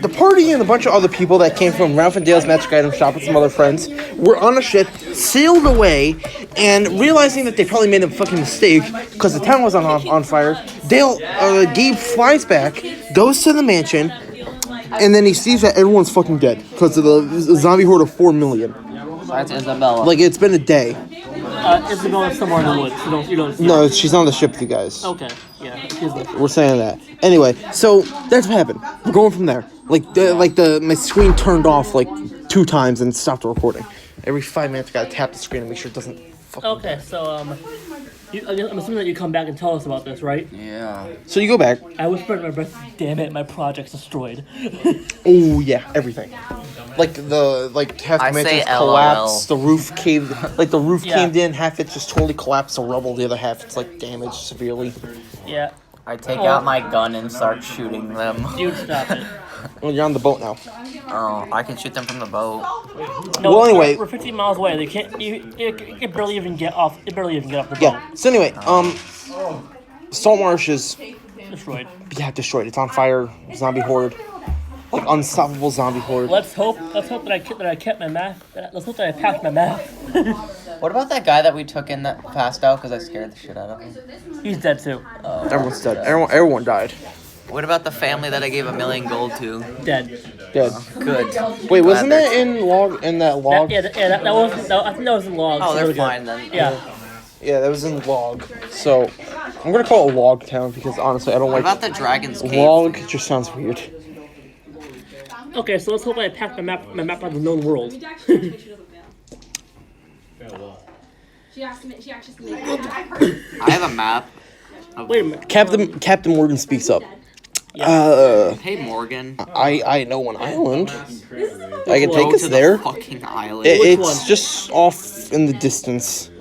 the party and a bunch of other people that came from Ralph and Dale's Magic Item Shop with some other friends were on a ship, sailed away, and realizing that they probably made a fucking mistake because the town was on fire, Gabe flies back, goes to the mansion, and then he sees that everyone's fucking dead because of the zombie horde of 4 million. That's Isabella. Like, it's been a day. Isabella's somewhere in the woods. You don't see No, she's on the ship with you guys. Okay, yeah. We're saying that. Anyway, so that's what happened. We're going from there. My screen turned off like 2 times and stopped the recording. Every 5 minutes, I gotta tap the screen and make sure it doesn't fucking... Okay, so, I'm assuming that you come back and tell us about this, right? Yeah. So you go back. I whispered in my breath, damn it, my project's destroyed. Oh, yeah, everything. Half the mansions collapsed, the roof caved, caved in, half it just totally collapsed to rubble, the other half it's, damaged severely. Yeah. I take out my gun and start shooting them. Dude, stop it. Well, you're on the boat now. Oh, I can shoot them from the boat. No, well, anyway... We're 15 miles away, they can't, it can barely even get off the boat. Yeah, so anyway, Salt Marsh is... Destroyed. Yeah, destroyed. It's on fire, zombie horde. Unstoppable zombie horde. Let's hope that I kept my math. Let's hope that I passed my math. What about that guy that we took in that passed out because I scared the shit out of him? He's dead too. Everyone's dead. Everyone died. What about the family that I gave $1 million gold to? Dead. Dead. Good. Wait, wasn't that in that log? That was. I think that was in log. Oh, so they're good. fine then. Yeah. Yeah, that was in log. So I'm gonna call it Log Town because honestly, I don't What like about the Dragon's Cave? log. It just sounds weird. Okay, so let's hope I packed my map on the known world. I have a map. Wait a minute. Captain Morgan speaks up. Hey Morgan. I know an island. I can Go take us to there. the fucking island. It's one? just off in the distance.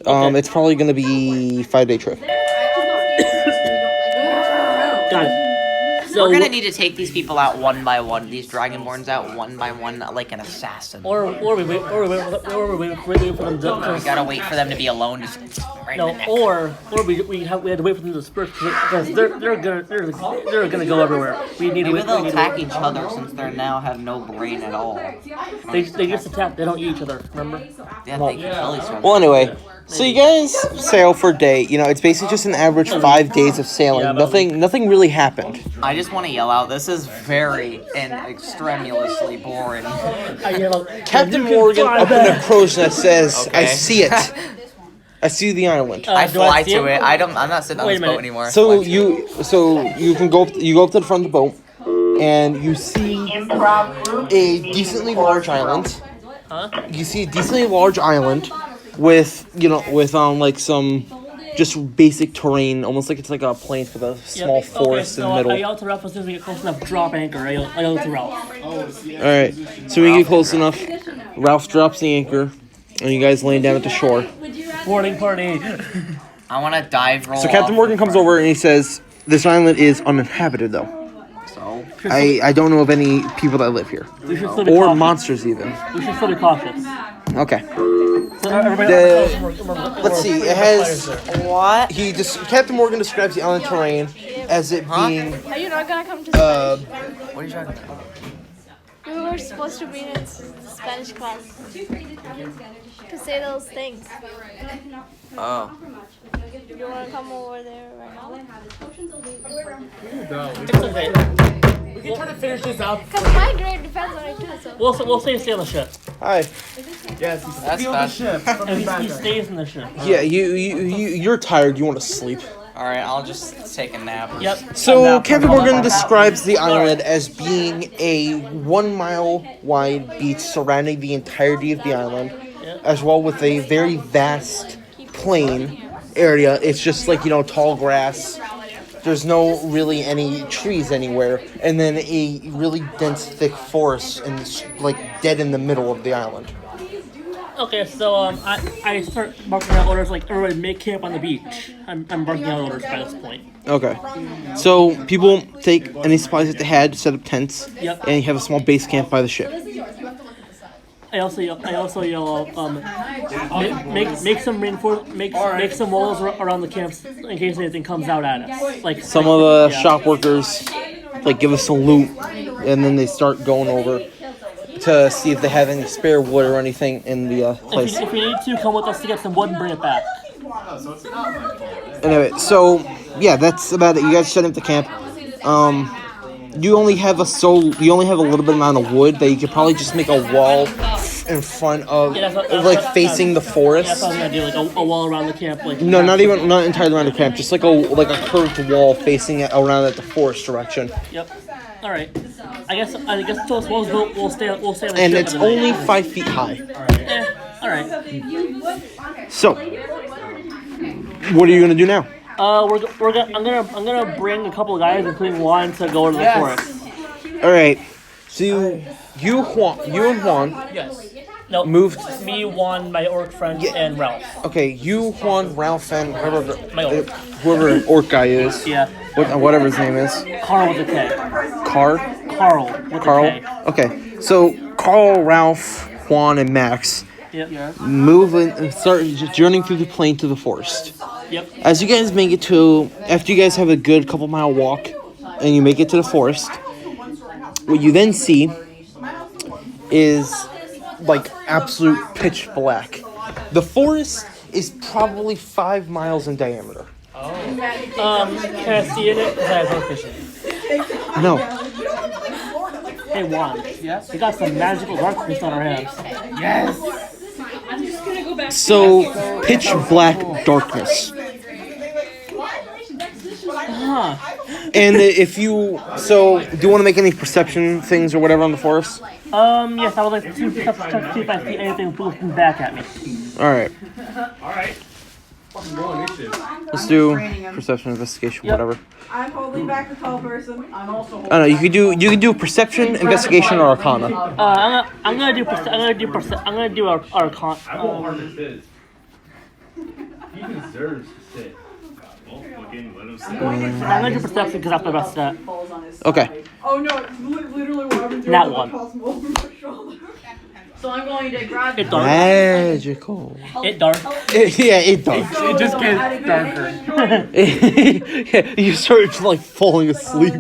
It's probably gonna be 5-day trip. Got it. So We're gonna need to take these people out one by one. These Dragonborns out one by one, like an assassin. Or we wait for them to. We gotta wait for them to be alone. Just right in the neck. Or we had to wait for them to disperse because they're gonna go everywhere. We need to Maybe wait. they'll attack each other since they now have no brain at all. They just attack. They don't eat each other. Remember? Yeah, they can kill each other. Well, anyway, so you guys sail for a day. You know, it's basically just an average 5 days of sailing. Yeah, but Nothing really happened. I just want to yell out. This is very and extremulously boring. Captain Morgan up in the crow's nest says, Okay. "I see it. I see the island." I do fly I see to it? it. I'm not sitting on Wait a this boat minute. anymore. So you can go up to the front of the boat, and you see a decently large island. Huh? You see a decently large island with some just basic terrain, almost like it's like a plains with a small forest in the middle. I yelled to Ralph as soon as we get close enough. Drop anchor. I yelled to Ralph. All right, so we get close enough. Ralph drops the anchor, and you guys laying down at the shore. Boarding party. I want to dive roll. So Captain off. Morgan comes over and he says, "This island is uninhabited, though. So I don't know of any people that live here, We should still be or cautious. monsters even." We should still be cautious. Okay. So everybody. Let's see. It has what? Captain Morgan describes the island terrain as it being Are you not gonna come to Spanish? What are you talking about? We were supposed to be in Spanish class to say those things. Oh. You wanna come over there right now? It's okay. We can try to finish this out. Cause my grade depends on it too. So. We'll stay on the ship. hi. Yes, That's fast. And he stays in the ship. Yeah, you're tired. You want to sleep. All right, I'll just take a nap. Yep. So Captain Morgan describes the island as being a 1 mile wide beach surrounding the entirety of the island, as well with a very vast plain area. It's just like tall grass. There's no really any trees anywhere, and then a really dense, thick forest, and it's dead in the middle of the island. Okay, so I start marking out orders like everybody make camp on the beach. I'm marking out orders by this point. Okay, so people take any supplies that they had, set up tents, Yep. and you have a small base camp by the ship. I also yell make some make some walls around the camps in case anything comes out at us. Like Some of the shop workers give us some loot. and then they start going over to see if they have any spare wood or anything in the place. If you need to, come with us to get some wood and bring it back. Anyway, so yeah, that's about it. You guys set up the camp. You only have a little bit amount of wood that you could probably just make a wall in front of, facing the forest. That's what I'm gonna do, like a wall around the camp. Like No, not entirely around the camp. Just like a curved wall facing it around at the forest direction. Yep. All right. I guess those walls we'll stay on the And ship it's for the only night. 5 feet high. All right. So, what are you gonna do now? I'm gonna bring a couple of guys, including Juan, to go to the forest. All right. So you and Juan. Yes. No. Moved. Me, Juan, my orc friend, and Ralph. Okay, you, Juan, Ralph, and My orc. whoever orc guy is. Yeah. Whatever his name is. Carl with a K. Carl. Carl with a K. Okay, so Carl, Ralph, Juan, and Max Yep. move and start just journeying through the plain to the forest. Yep. As you guys make it after you guys have a good couple mile walk, and you make it to the forest, what you then see is like absolute pitch black. The forest is probably 5 miles in diameter. Can I see in it? Because I have no vision. No. Hey Juan. Yes. We got some magical darkness on our hands. So pitch black darkness. Huh. And do you want to make any perception things or whatever on the forest? Yes, I would like to see if I see anything looking back at me. All right. Let's do perception, investigation, whatever. I'm holding back the tall person. I'm also holding I don't know. You can do perception, investigation, or arcana. I'm gonna do our con. He deserves to sit. Well, fucking let him sit. I'm gonna do perception because after the rest of that. falls on his Okay. side. Oh no, it's literally what I've been doing. That with one. Possible over my shoulder. So I'm going to grab It dark. Magical. It dark. Yeah, it does. It just gets darker. Yeah, you start falling asleep.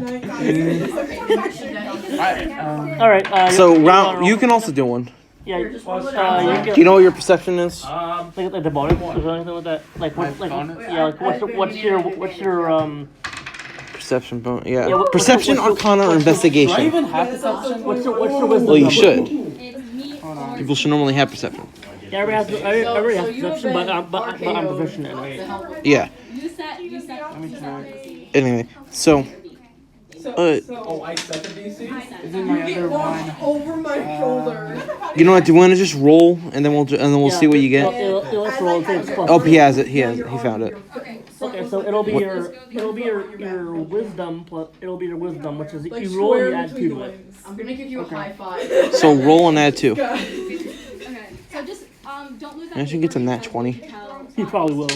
All right. So round, you can also do one. Yeah. You Do can. you know what your perception is? Like the bonus or anything like that. Like what's your Perception, Yeah, yeah. what- Perception, what's your- arcana, or what's your- investigation. what's your wisdom? Well, you number? should. People should normally have perception. Yeah, everybody has perception, but I'm proficient in it. Yeah. Anyway, so Over my shoulder. you know what? Do you want to just roll and then we'll see what you get? It'll roll things plus Oh, three. he has it. He found it. Okay, so it'll be your wisdom plus your wisdom, which is you roll and you add 2 to it. I'm gonna give you a high five. So roll and add 2. Okay, so just don't lose that. I should get to nat 20. You probably will.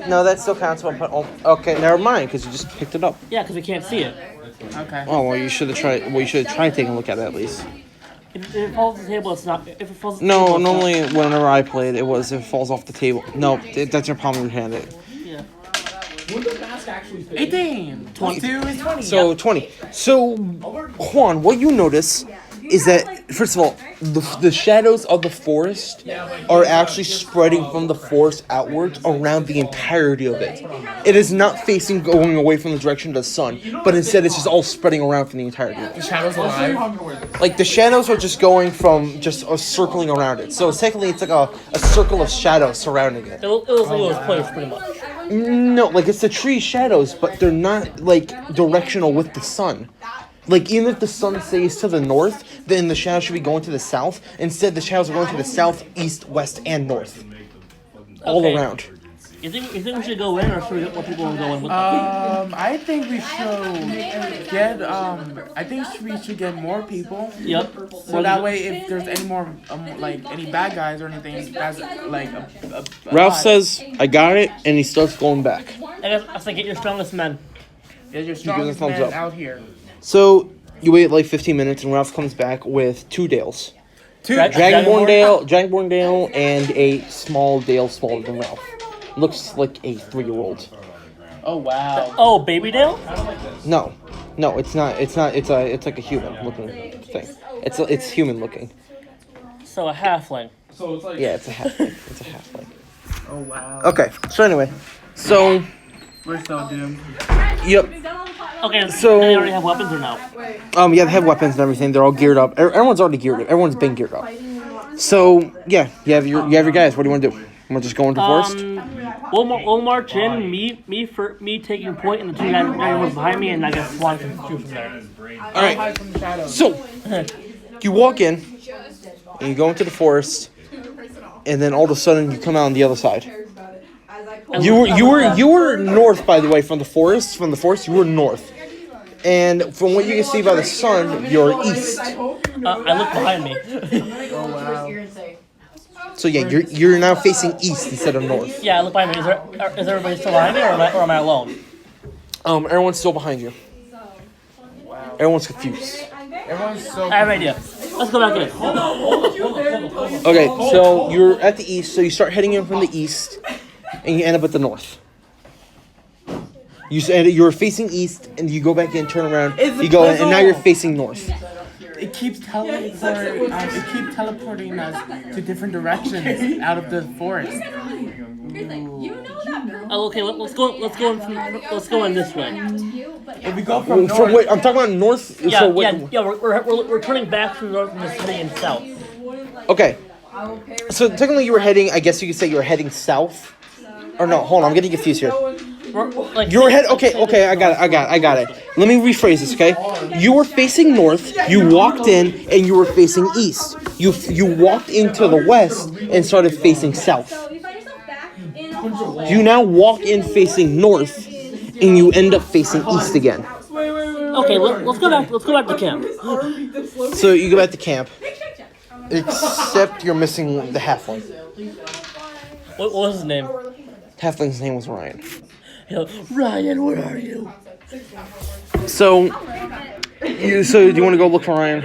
No, that still counts. Okay, never mind, because you just picked it up. Yeah, because we can't see it. Oh well, you should have tried. Well, you should have tried taking a look at it at least. If it falls off the table, it's not. If it falls off the No, table, it's normally whenever I played, it was if it falls off the table. No, that's your palm of your hand. not. Yeah. 18! 22 is 20. So 20. So Juan, what you notice is that first of all, the shadows of the forest are actually spreading from the forest outwards around the entirety of it. It is not going away from the direction of the sun, but instead it's just all spreading around from the entirety of it. The shadows alive. Like the shadows are just going from just circling around it. So technically it's like a circle of shadows surrounding it. It was placed pretty much. No, like it's the tree shadows, but they're not like directional with the sun. Like even if the sun stays to the north, then the shadows should be going to the south. Instead, the shadows are going to the south, east, west, and north, all Okay. around. You think we should go in, or should we get more people to go in with us? I think we should get, I think we should get more people. Yep. So that way, if there's any more, like, any bad guys or anything, that's, like, a Ralph lot. says, "I got it," and he starts going back. I say get your strongest men. There's your gives a strongest thumbs man up. out here. So you wait like 15 minutes, and Ralph comes back with 2 Dales. Dragonborn Dragonborn Dale, and a small Dale smaller than Ralph. Looks like a 3-year-old. Oh wow. Oh, Baby Dale? No, it's not. It's like a human looking thing. It's human looking. So a halfling. So it's like Yeah, it's a halfling. It's a halfling. Oh wow. Okay, so anyway, so We're so doomed. yep. Okay, So- they already have weapons or no? Yeah, they have weapons and everything. They're all geared up. Everyone's already geared up. Everyone's been geared up. So yeah, you have your guys. What do you want to do? You want to just go into the forest? We'll march in. Me taking point, and the two guys behind me, and I guess Swan can shoot from there. All right. Hide from the shadows. So you walk in, and you go into the forest, and then all of a sudden you come out on the other side. You were north, by the way, from the forest. From the forest, you were north, and from what you can see by the sun, you're east. I look behind me. So yeah, you're now facing east instead of north. Yeah, I look behind me. Is everybody still behind me, or am I alone? Everyone's still behind you. Everyone's confused. Everyone's so. I have an idea. Let's go back in. Okay, so you're at the east, so you start heading in from the east, and you end up at the north. You're facing east, and you go back in, turn around, It's a you go in, and now puzzle. you're facing north. It keeps teleporting us to different directions out of the forest. Oh, okay, let's go in this way. If we go from From north, wait, I'm talking about north. Yeah, so wait, we're turning back from north and just heading in south. Okay. So technically, you were heading. I guess you could say you were heading south. Or no, hold on, I'm getting confused here. You're head. Okay, I got it. Let me rephrase this, okay? You were facing north. You walked in, and you were facing east. You walked into the west and started facing south. You now walk in facing north, and you end up facing east again. Okay, let's go back. Let's go back to camp. So you go back to camp, except you're missing the halfling. What was his name? Halfling's name was Ryan. Ryan, where are you? So do you want to go look for Ryan?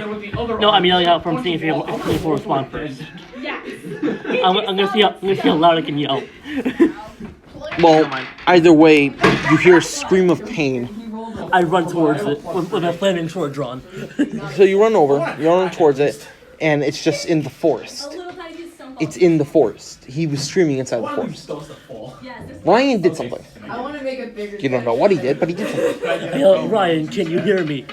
No, I'm yelling out from seeing if he'll respond first. I'm gonna see how loud I can yell. Well, either way, you hear a scream of pain. I run towards it with my flaming sword drawn. So you run towards it, and it's just in the forest. It's in the forest. He was screaming inside the forest. Ryan did something. I want to make a bigger. You don't know what he did, but he did something. I yell, Ryan, can you hear me?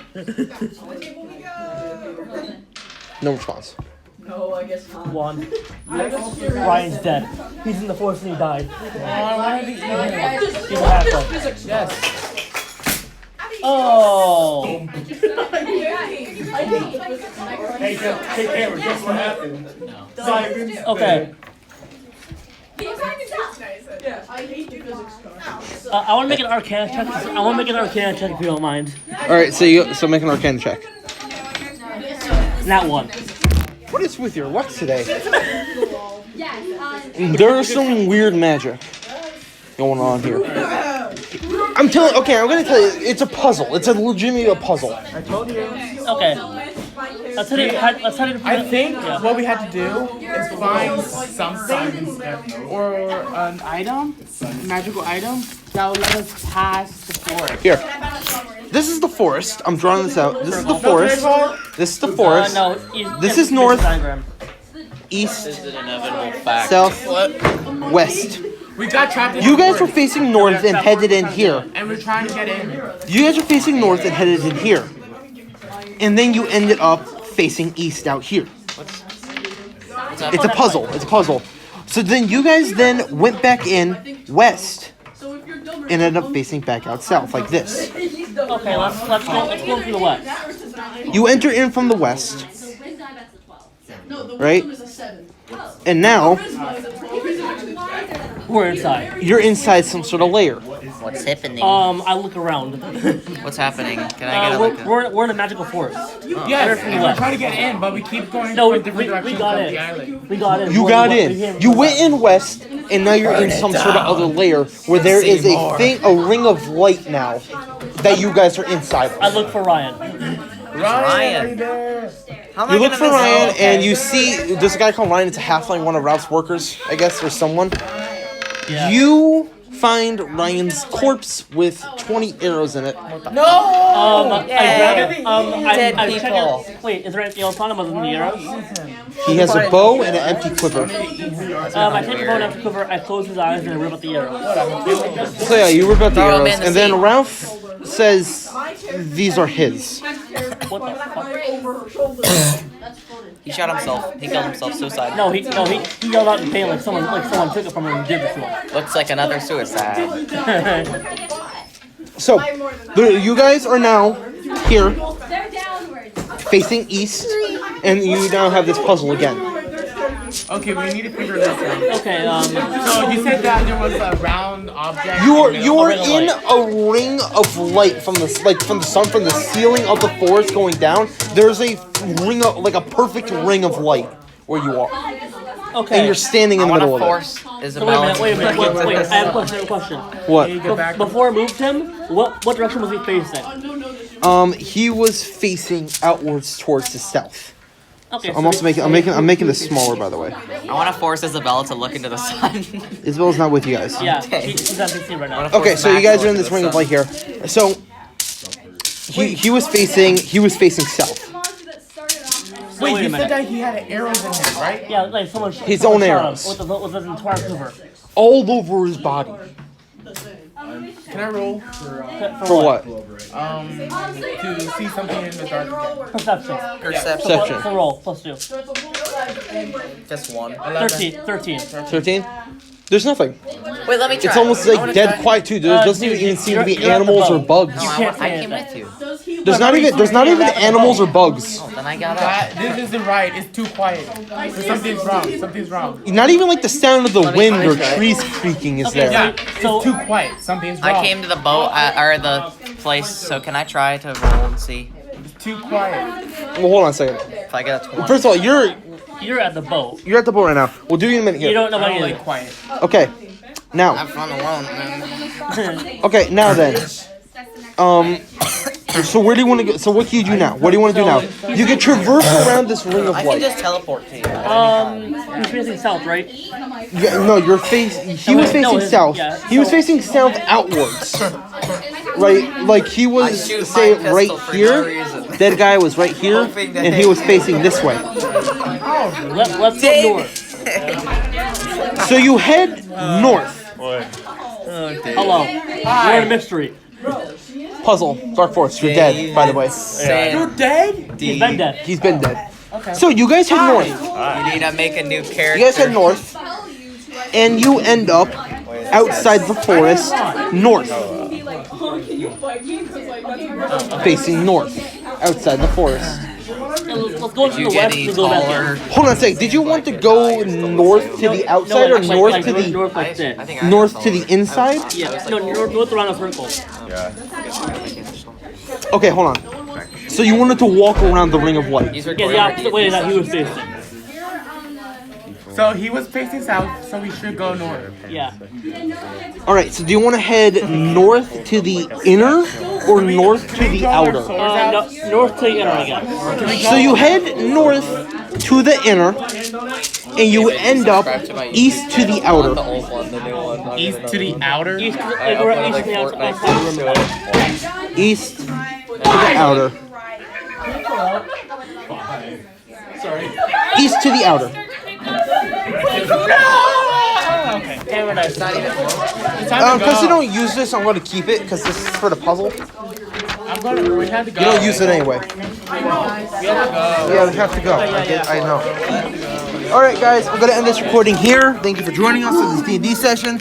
No response. No, I guess not. One. Ryan's dead. He's in the forest and he died. I wanted to eat him. He's a halfling. Yes. Oh. Hey, camera, guess what happened? Okay. I hate the physics class. I want to make an Arcana check. I want to make an Arcana check if you don't mind. All right, so make an Arcana check. Not one. What is with your luck today? There's some weird magic going on here. I'm gonna tell you, it's a puzzle. It's a legitimate puzzle. I told you. Okay. Let's hit it. I think what we had to do is find something or an item, magical item, that will let us pass the forest. Here. This is the forest. I'm drawing this out. This is the forest. This is the forest. No. This is north. Diagram. East, This is an inevitable fact. south, west. We got trapped in You the guys were forest, facing north and headed in here. and we're trying to get in. You guys are facing north and headed in here. And then you ended up facing east out here. It's a puzzle. It's a puzzle. So then you guys then went back in west and ended up facing back out south like this. Okay, let's go through the west. You enter in from the west, No, the right? wisdom is a 7. And now We're inside. you're inside some sort of lair. What's happening? I look around. What's happening? Can I get like a... We're in a magical forest. Yes, and we're trying to get in, but we keep going No, in different directions got of in. the island. We got in. You got in. You went in west, and now you're in some sort of other layer where there is a ring of light now that you guys are inside I of. look for Ryan. Ryan. are you there? How am I You look gonna for miss- Ryan, Oh, okay. and you see there's a guy called Ryan. It's a halfling, one of Ralph's workers, I guess, or someone. Yeah. You find Ryan's corpse with 20 arrows in it. Dead I people. Wait, is there anything else on him other than the arrows? He has a bow and an empty quiver. I take the bow and the quiver, I close his eyes, and I rip out the arrows. So yeah, you rip out the Throw 'em arrows, in the and then sea. Ralph says these are his. What the fuck? Over her shoulder. He shot himself. He killed himself. Suicide. No, he yelled out in pain like someone took it from him and did this to him. Looks like another suicide. So, you guys are now here, They're downwards. facing east, and you now have this puzzle again. Okay, we need to figure this out. Okay, So you said that there was a round object. You are in the middle. in a ring of light from the sun, from the ceiling of the forest going down. There's a ring of like a perfect ring of light where you are, okay. and you're standing in I the want middle to of it. force So Isabel. wait a minute. I have a question. What? Before I moved him, what direction was he facing? He was facing outwards towards the south. Okay. I'm also I'm making this smaller, by the way. I want to force Isabella to look into the sun. Isabel's not with you guys. Yeah, she's on 16 right now. Okay, so you guys are in this ring of light here. So he was facing south. Wait, Wait a you minute. said that he had arrows in him, right? Yeah, like someone. His someone own shot him arrows. with his entire quiver. All over his body. Can I roll For what? to see something in the dark again? Perception. Perception. Perception. So roll, plus 2. Just one. 13. 13? There's nothing. Wait, let me try. It's almost I like wanna dead try. quiet too. There doesn't dude, even seem to be you're at the animals or boat. bugs. No, can't I say came anything. with you. There's not even animals or bugs. Oh, then I got up. That, this isn't right. It's too quiet. Something's wrong. Something's wrong. Not even like the sound of the me wind or try. trees creaking is Okay, there. Yeah, So- it's too quiet. Something's wrong. I came to the boat or the place, so can I try to roll and see It's too quiet. Well, hold on a second. if I get a 20? First of all, You're at the boat. you're at the boat right now. We'll do you in a minute You here. don't know I about don't either. like quiet. Okay. Now. Have fun alone, man. Okay. Now then. So where do you want to go? So what can you do now? What do you want to do now? You can traverse around this ring of I can light. just teleport to you. He's facing south, right? Yeah, no, your face. He was facing south. He was facing south outwards. Right, like he was shoot say my right pistol for here. no reason. That guy was right here, Hoping to and he hit was you. facing this way. Let's go north. So you head north. Hello. You're in a mystery. Puzzle, Dark Forest. You're dead, by the way. You're dead? He's been dead. He's been dead. So you guys head north. You need to make a new character. You guys head north, and you end up outside the forest, north, facing north, outside the forest. Let's go to You the get west any and go back taller? in. Hold on a sec. Did you want to go north to the outside or actually, north like, to the north like I this. think I north got to the taller. inside? Yeah, no, north around a circle. Okay, hold on. So you wanted to walk around the ring of light. He's Yeah, recording. the opposite way that he was facing. So he was facing south, so we should go north. Yeah. All right. So do you want to head north to the inner or north to the outer? No, north to the inner, I guess. So you head north to the inner, and you end up east to the outer. old one, the new one. East to the outer. East to the, like, we're east to the outside of the room. East to the outer. East to the outer. Paradise. Because you don't use this, I'm going to keep it because this is for the puzzle. We had to go. You don't use it anyway. We had to go. Yeah, we have to go. I know. All right, guys, I'm going to end this recording here. Thank you for joining us for this D&D session.